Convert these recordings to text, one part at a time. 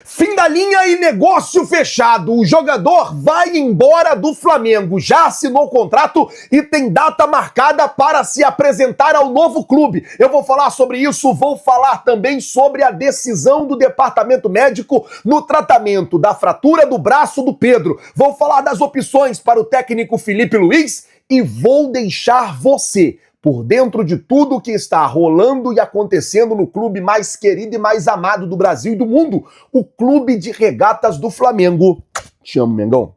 Fim da linha e negócio fechado. O jogador vai embora do Flamengo. Já assinou o contrato e tem data marcada para se apresentar ao novo clube. Eu vou falar sobre isso, vou falar também sobre a decisão do departamento médico no tratamento da fratura do braço do Pedro. Vou falar das opções para o técnico Felipe Luiz e vou deixar você por dentro de tudo o que está rolando e acontecendo no clube mais querido e mais amado do Brasil e do mundo, o Clube de Regatas do Flamengo. Te amo, Mengão.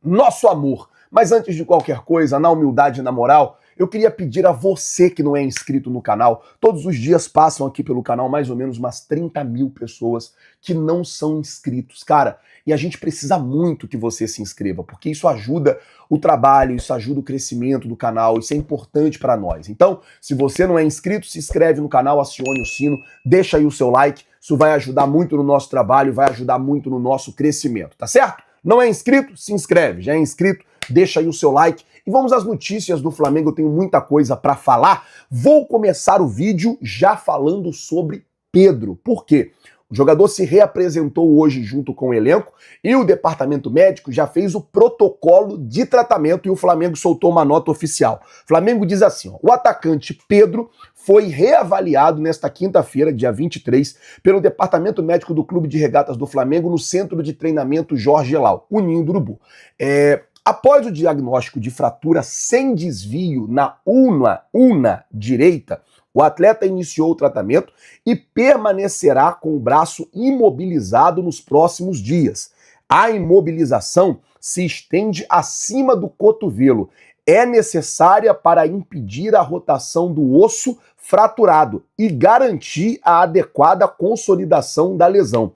Nosso amor. Mas antes de qualquer coisa, na humildade e na moral, eu queria pedir a você que não é inscrito no canal, todos os dias passam aqui pelo canal mais ou menos umas 30 mil pessoas que não são inscritos. Cara, e a gente precisa muito que você se inscreva, porque isso ajuda o trabalho, isso ajuda o crescimento do canal, isso é importante para nós. Então, se você não é inscrito, se inscreve no canal, acione o sino, deixa aí o seu like, isso vai ajudar muito no nosso trabalho, vai ajudar muito no nosso crescimento, tá certo? Não é inscrito? Se inscreve. Já é inscrito? Deixa aí o seu like. E vamos às notícias do Flamengo, eu tenho muita coisa para falar. Vou começar o vídeo já falando sobre Pedro. Por quê? O jogador se reapresentou hoje junto com o elenco e o departamento médico já fez o protocolo de tratamento e o Flamengo soltou uma nota oficial. O Flamengo diz assim, ó, o atacante Pedro foi reavaliado nesta quinta-feira, dia 23, pelo departamento médico do Clube de Regatas do Flamengo no Centro de Treinamento Jorge Elal, o Ninho do Urubu. Após o diagnóstico de fratura sem desvio na ulna direita, o atleta iniciou o tratamento e permanecerá com o braço imobilizado nos próximos dias. A imobilização se estende acima do cotovelo. É necessária para impedir a rotação do osso fraturado e garantir a adequada consolidação da lesão.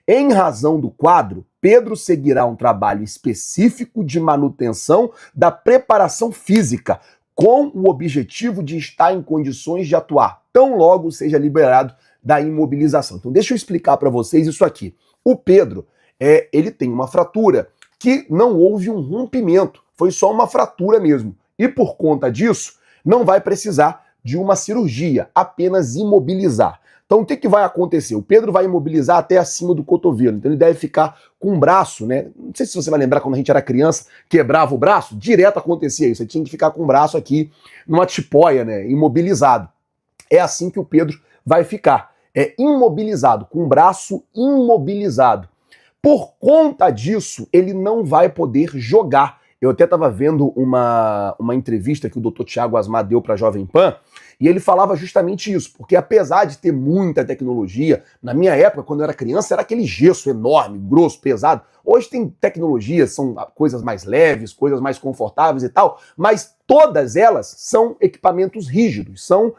Em razão do quadro, Pedro seguirá um trabalho específico de manutenção da preparação física, com o objetivo de estar em condições de atuar tão logo seja liberado da imobilização. Então deixa eu explicar para vocês isso aqui. O Pedro, ele tem uma fratura que não houve um rompimento, foi só uma fratura mesmo. E por conta disso, não vai precisar de uma cirurgia, apenas imobilizar. Então o que vai acontecer? O Pedro vai imobilizar até acima do cotovelo, então ele deve ficar com o braço, né? Não sei se você vai lembrar quando a gente era criança, quebrava o braço, direto acontecia isso, você tinha que ficar com o braço aqui numa tipóia, né? Imobilizado. É assim que o Pedro vai ficar, imobilizado, com o braço imobilizado. Por conta disso, ele não vai poder jogar. Eu até estava vendo uma entrevista que o Dr. Thiago Asmar deu para a Jovem Pan, e ele falava justamente isso, porque apesar de ter muita tecnologia, na minha época, quando eu era criança, era aquele gesso enorme, grosso, pesado. Hoje tem tecnologia, são coisas mais leves, coisas mais confortáveis e tal, mas todas elas são equipamentos rígidos, são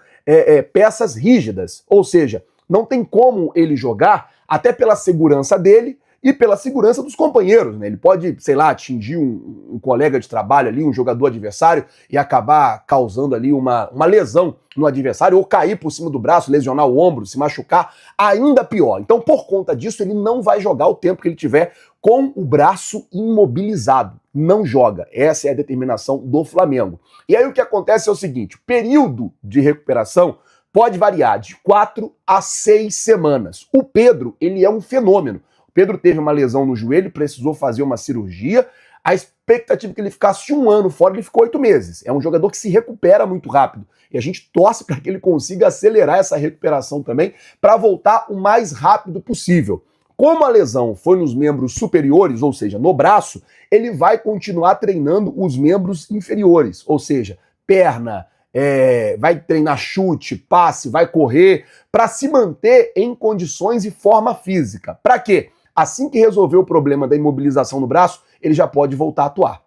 peças rígidas, ou seja, não tem como ele jogar, até pela segurança dele, e pela segurança dos companheiros, né? Ele pode, sei lá, atingir um colega de trabalho ali, um jogador adversário, e acabar causando ali uma lesão no adversário, ou cair por cima do braço, lesionar o ombro, se machucar, ainda pior. Então, por conta disso, ele não vai jogar o tempo que ele tiver com o braço imobilizado. Não joga. Essa é a determinação do Flamengo. E aí o que acontece é o seguinte, o período de recuperação pode variar de 4 a 6 semanas. O Pedro, ele é um fenômeno. Pedro teve uma lesão no joelho, precisou fazer uma cirurgia. A expectativa é que ele ficasse 1 ano fora, ele ficou 8 meses. É um jogador que se recupera muito rápido. E a gente torce para que ele consiga acelerar essa recuperação também, para voltar o mais rápido possível. Como a lesão foi nos membros superiores, ou seja, no braço, ele vai continuar treinando os membros inferiores, ou seja, perna, vai treinar chute, passe, vai correr, para se manter em condições e forma física. Para quê? Assim que resolver o problema da imobilização no braço, ele já pode voltar a atuar.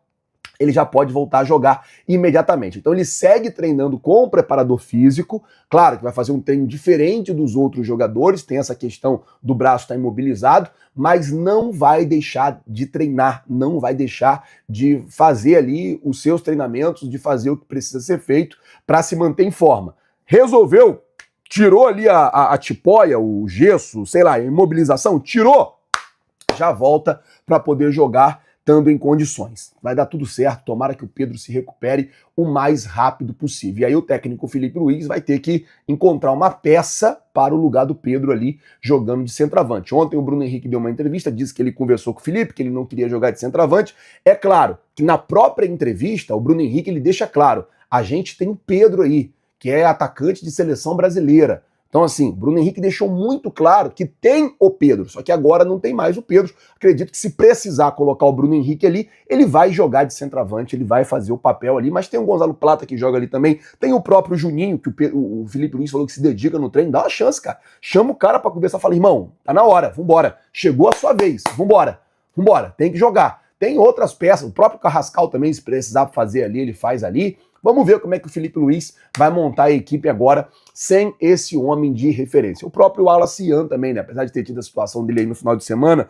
Ele já pode voltar a jogar imediatamente. Então ele segue treinando com o preparador físico, claro que vai fazer um treino diferente dos outros jogadores, tem essa questão do braço estar imobilizado, mas não vai deixar de treinar, não vai deixar de fazer ali os seus treinamentos, de fazer o que precisa ser feito para se manter em forma. Resolveu? Tirou ali a tipóia, o gesso, sei lá, a imobilização, tirou, já volta para poder jogar estando em condições. Vai dar tudo certo, tomara que o Pedro se recupere o mais rápido possível. E aí o técnico Felipe Luiz vai ter que encontrar uma peça para o lugar do Pedro ali jogando de centroavante. Ontem o Bruno Henrique deu uma entrevista, disse que ele conversou com o Felipe, que ele não queria jogar de centroavante. É claro que na própria entrevista o Bruno Henrique ele deixa claro, a gente tem o Pedro aí, que é atacante de seleção brasileira. Então, assim, Bruno Henrique deixou muito claro que tem o Pedro, só que agora não tem mais o Pedro. Acredito que se precisar colocar o Bruno Henrique ali, ele vai jogar de centroavante, ele vai fazer o papel ali, mas tem o Gonzalo Plata que joga ali também, tem o próprio Juninho, que o Felipe Luiz falou que se dedica no treino, dá uma chance, cara. Chama o cara pra conversar, fala, irmão, tá na hora, vambora, chegou a sua vez, vambora, tem que jogar. Tem outras peças, o próprio Carrascal também, se precisar fazer ali, ele faz ali. Vamos ver como é que o Felipe Luiz vai montar a equipe agora sem esse homem de referência. O próprio Wallace Ian também, né? Apesar de ter tido a situação dele aí no final de semana,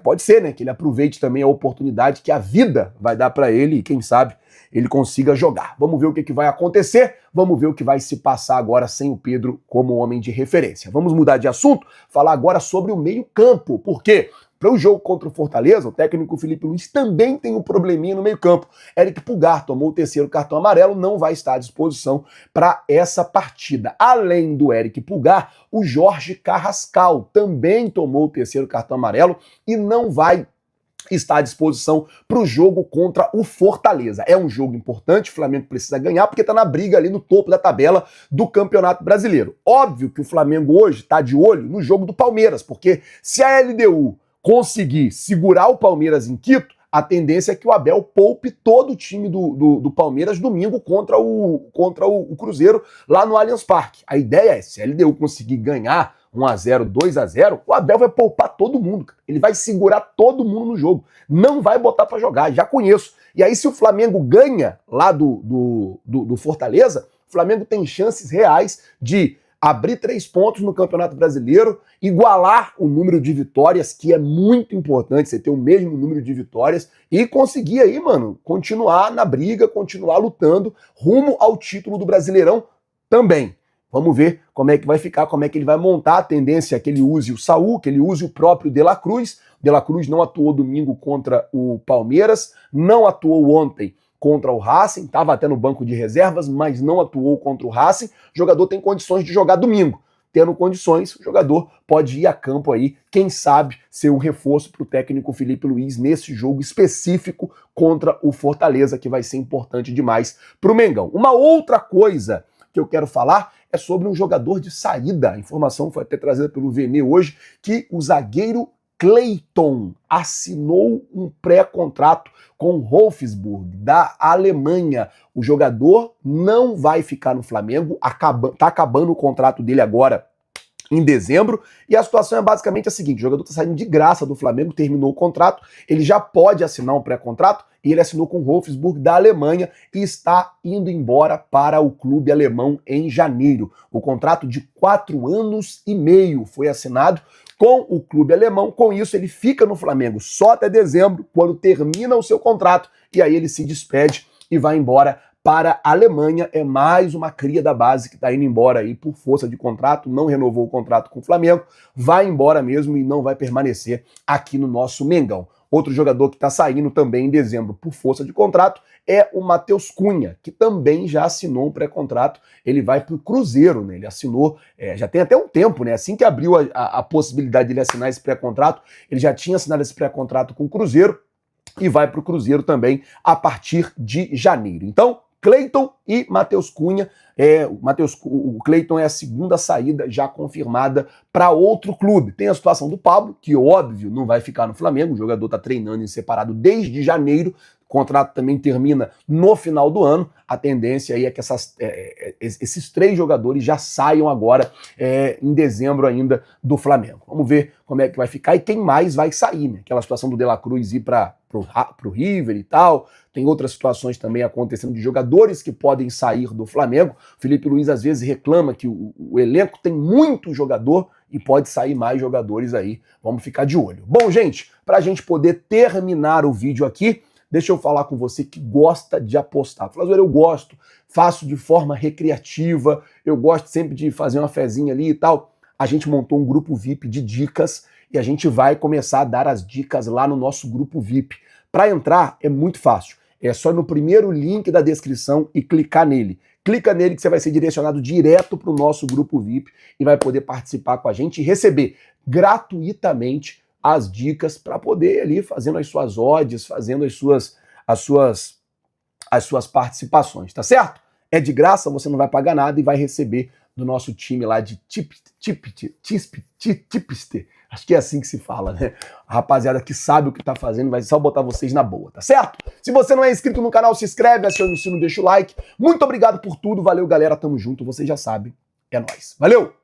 pode ser, né? Que ele aproveite também a oportunidade que a vida vai dar para ele e quem sabe ele consiga jogar. Vamos ver o que vai acontecer, vamos ver o que vai se passar agora sem o Pedro como homem de referência. Vamos mudar de assunto, falar agora sobre o meio-campo, porque para o jogo contra o Fortaleza, o técnico Felipe Luiz também tem um probleminha no meio-campo. Eric Pulgar tomou o terceiro cartão amarelo, não vai estar à disposição para essa partida. Além do Eric Pulgar, o Jorge Carrascal também tomou o terceiro cartão amarelo e não vai está à disposição para o jogo contra o Fortaleza. É um jogo importante, o Flamengo precisa ganhar porque está na briga ali no topo da tabela do Campeonato Brasileiro. Óbvio que o Flamengo hoje está de olho no jogo do Palmeiras, porque se a LDU conseguir segurar o Palmeiras em Quito, a tendência é que o Abel poupe todo o time do Palmeiras domingo contra o Cruzeiro lá no Allianz Parque. A ideia é, se a LDU conseguir ganhar 1-0, 2-0, o Abel vai poupar todo mundo. Ele vai segurar todo mundo no jogo. Não vai botar para jogar, já conheço. E aí se o Flamengo ganha lá do Fortaleza, o Flamengo tem chances reais de abrir 3 pontos no Campeonato Brasileiro, igualar o número de vitórias, que é muito importante, você ter o mesmo número de vitórias, e conseguir aí, mano, continuar na briga, continuar lutando rumo ao título do Brasileirão também. Vamos ver como é que vai ficar, como é que ele vai montar. A tendência é que ele use o Saúl, que ele use o próprio De La Cruz. De La Cruz não atuou domingo contra o Palmeiras, não atuou ontem contra o Racing, estava até no banco de reservas, mas não atuou contra o Racing. O jogador tem condições de jogar domingo. Tendo condições, o jogador pode ir a campo aí, quem sabe ser um reforço para o técnico Felipe Luiz nesse jogo específico contra o Fortaleza, que vai ser importante demais para o Mengão. Uma outra coisa que eu quero falar é sobre um jogador de saída. A informação foi até trazida pelo Vene hoje, que o zagueiro Cleiton assinou um pré-contrato com o Wolfsburg, da Alemanha. O jogador não vai ficar no Flamengo, tá acabando o contrato dele agora em dezembro, e a situação é basicamente a seguinte: o jogador está saindo de graça do Flamengo, terminou o contrato, ele já pode assinar um pré-contrato, e ele assinou com o Wolfsburg da Alemanha e está indo embora para o clube alemão em janeiro. O contrato de 4 anos e meio foi assinado com o clube alemão. Com isso, ele fica no Flamengo só até dezembro, quando termina o seu contrato, e aí ele se despede e vai embora para a Alemanha. É mais uma cria da base que está indo embora aí por força de contrato, não renovou o contrato com o Flamengo, vai embora mesmo e não vai permanecer aqui no nosso Mengão. Outro jogador que está saindo também em dezembro por força de contrato é o Matheus Cunha, que também já assinou um pré-contrato. Ele vai para o Cruzeiro, né? Ele assinou, já tem até um tempo, né? Assim que abriu a possibilidade de ele assinar esse pré-contrato, ele já tinha assinado esse pré-contrato com o Cruzeiro e vai para o Cruzeiro também a partir de janeiro. Então, Cleiton e Matheus Cunha. O Cleiton é a segunda saída já confirmada para outro clube. Tem a situação do Pablo, que óbvio não vai ficar no Flamengo, o jogador está treinando em separado desde janeiro, o contrato também termina no final do ano. A tendência aí é que esses 3 jogadores já saiam agora em dezembro ainda do Flamengo. Vamos ver como é que vai ficar e quem mais vai sair, né? Aquela situação do De La Cruz ir para o River e tal. Tem outras situações também acontecendo de jogadores que podem sair do Flamengo. Felipe Luiz às vezes reclama que o elenco tem muito jogador e pode sair mais jogadores aí. Vamos ficar de olho. Bom, gente, para a gente poder terminar o vídeo aqui, deixa eu falar com você que gosta de apostar. Flazoeiro, eu gosto, faço de forma recreativa, eu gosto sempre de fazer uma fezinha ali e tal. A gente montou um grupo VIP de dicas e a gente vai começar a dar as dicas lá no nosso grupo VIP. Para entrar é muito fácil. É só no primeiro link da descrição e clicar nele. Clica nele que você vai ser direcionado direto para o nosso grupo VIP e vai poder participar com a gente e receber gratuitamente as dicas para poder ali fazendo as suas odds, fazendo as suas participações, tá certo? É de graça, você não vai pagar nada e vai receber do nosso time lá de tipster. Acho que é assim que se fala, né? A rapaziada que sabe o que tá fazendo vai só botar vocês na boa, tá certo? Se você não é inscrito no canal, se inscreve, aciona o sino, deixa o like. Muito obrigado por tudo, valeu galera, tamo junto, vocês já sabem, é nóis. Valeu!